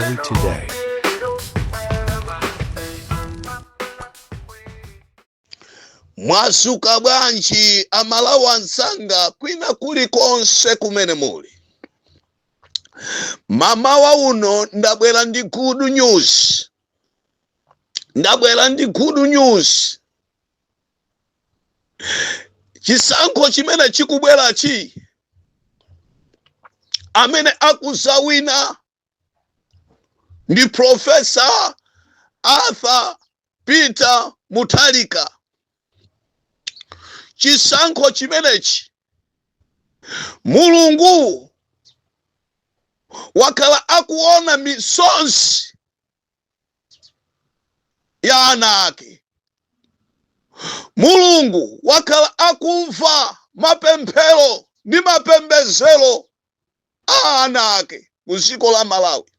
Malawi Today. Mwasuka bwanji amalawi ansanga kwina kulikonse kumene muli. Mamawa uno ndabwera ndi good news. Chisankho chimene chikubwerachi amene akuzawina ndi Professor Arthur Peter Mutharika. Chisankho chimenechi Mulungu wakala akuona misonzi ya ana ake. Mulungu wakala akumva mapemphero ndi mapembedzero a ana ake muziko la Malawi.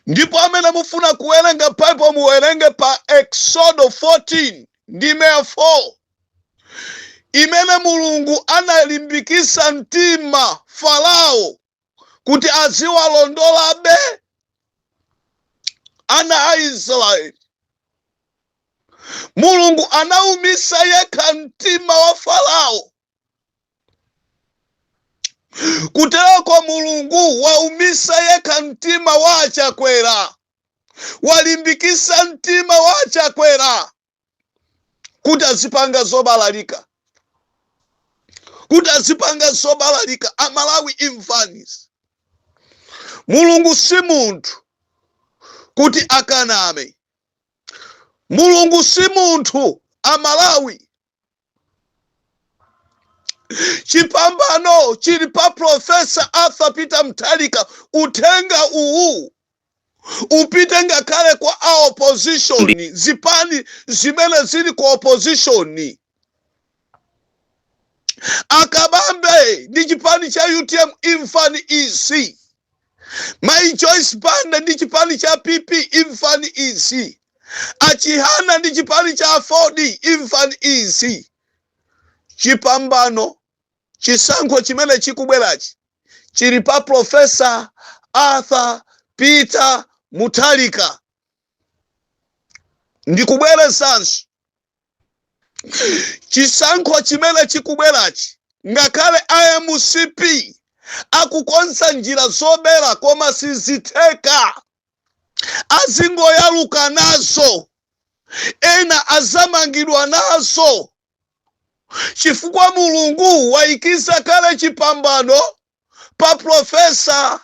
Ndipo amene mufuna kuwerenga Bible muwerenge pa Exodo 14 ndi 4. Imene Mulungu analimbikisa mtima Farao kuti aziwalondolabe ana a Israeli. Mulungu anaumisa yekha mtima wa Farao. Kutereko Mulungu waumisa yekha mtima wa achakwera. Walimbikisa mtima wa achakwera kuti azipanga zobalalika. Amalawi imfanis. Mulungu si munthu kuti akaname. Mulungu si munthu amalawi. Chipambano chili pa Professor Arthur Peter Mutharika. Uthenga uwu upite ngakhale kwa a opposition. Zipani zimene zili ku opposition. Akabambe ndi chipani cha UTM Imfani EC. My Joyce Banda ndi chipani cha PP Imfani EC. Achihana ndi chipani cha 4D Imfani EC. Chipambano chisankho chimene chikubwerachi chili pa Professor Arthur Peter Mutharika. Ndikubweresanso chisankho chimene chikubwerachi ngakhale IMCP akukonza njira zobera koma sizitheka. Azingoyaluka nazo, ena azamangidwa nazo. Chifukwa Mulungu waikisa kale chipambano pa Professor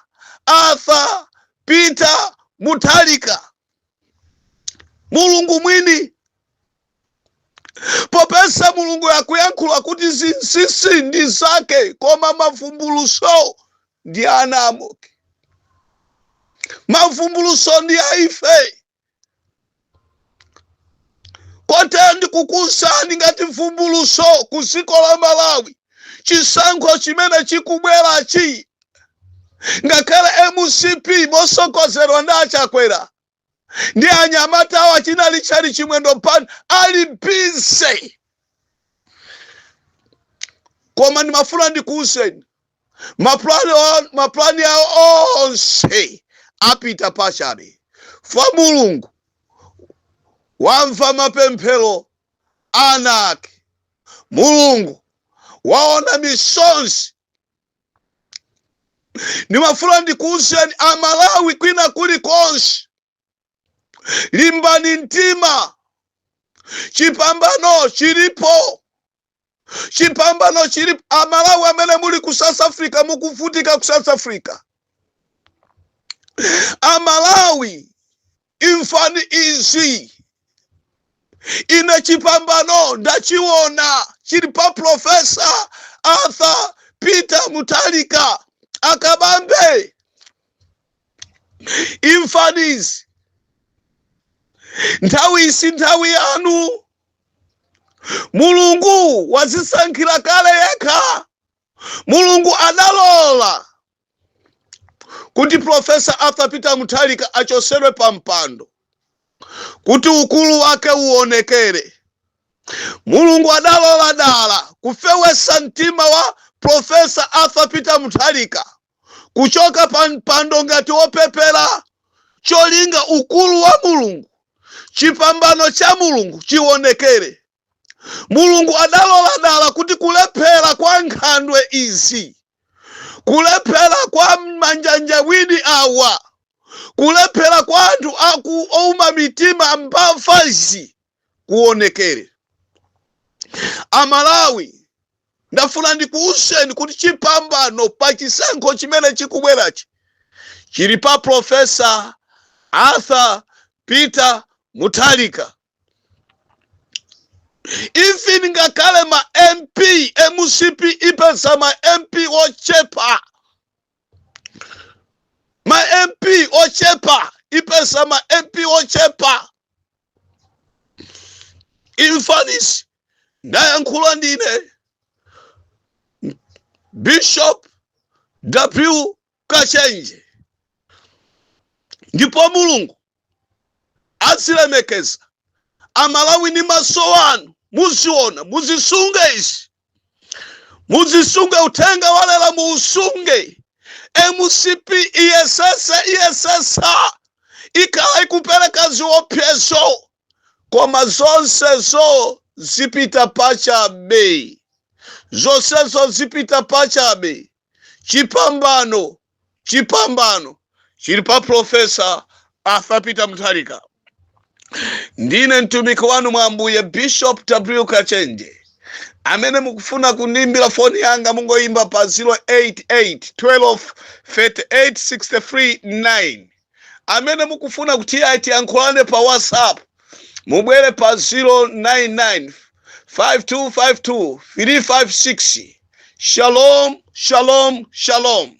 Arthur Peter Mutharika. Mulungu mwini popesa Mulungu yakuyankhula kuti zinsinsi ndi zake koma mavumbuluso ndi ana amoke. Mavumbuluso ndi aife. Kote ndikukusani ngati vumbuluso kusiko la Malawi. Chisankho chimene chikubwerachi ngakhale MCP mosokozerwa ndi achakwera ndi anyamata awa chinali chali chimwendo pano ali busy. Koma ndimafuna ndikuwuzeni maplani yawo onse apita pachabe. Fa Mulungu wamva mapemphero ana ake. Mulungu waona misonzi. Ndimafuna ndikuwuzeni amalawi kwina kulikonse. Limbani mtima. Chipambano chilipo. Amalawi amene muli ku South Africa mukuvutika ku South Africa. Amalawi Imfani EC ine chipambano ndachiona chili pa Professor Arthur Peter Mutharika. Akabambe Imfanis nthawi isi nthawi yanu. Mulungu wazisankhira kale yekha. Mulungu adalola kuti Professor Arthur Peter Mutharika achosedwe pa mpando kuti ukulu wake uonekere. Mulungu adalola dala kufewesa mtima wa Professor Arthur Peter Mutharika kuchoka pa mpando ngati wopepera, cholinga ukulu wa Mulungu, chipambano cha Mulungu chionekere. Mulungu adalola dala kuti kulephera kwa nkhandwe izi, kulephera kwa manjanjawidi awa, kulephera kwa anthu aku ouma mitima mbafazi kuonekere. Amalawi, ndafuna ndikuwuzeni kuti chipambano pa chisankho chimene chikubwerachi chili pa Profesa Arthur Peter Mutharika. Even ngakale ma MP MCP ipesa ma MP ochepa, ma MP ochepa ipesa ma MP ochepa. Infanis ndayankhula ndine Bishop W. Kachenje, ndipo Mulungu azilemekeza. Amalawi ni maso anu, muziona, muzisunge isi, muzisunge utenga walela muusunge. MCP iyesesa ikala ikupeleka ziopyezo, koma zonse zo zipita pachabe, zonse zo zipita pachabe. Chipambano chili pa Profesa Arthur Peter Mutharika. Ndine mtumiki wanu mwambuye Bishop W. Kachenje, amene mukufuna kunimbira phone yanga mungoimba pa 088 12 38 63 9. Amene mukufuna kutia tiyankhulane pa WhatsApp mubwere pa 099 5252 356. Shalom, shalom, shalom.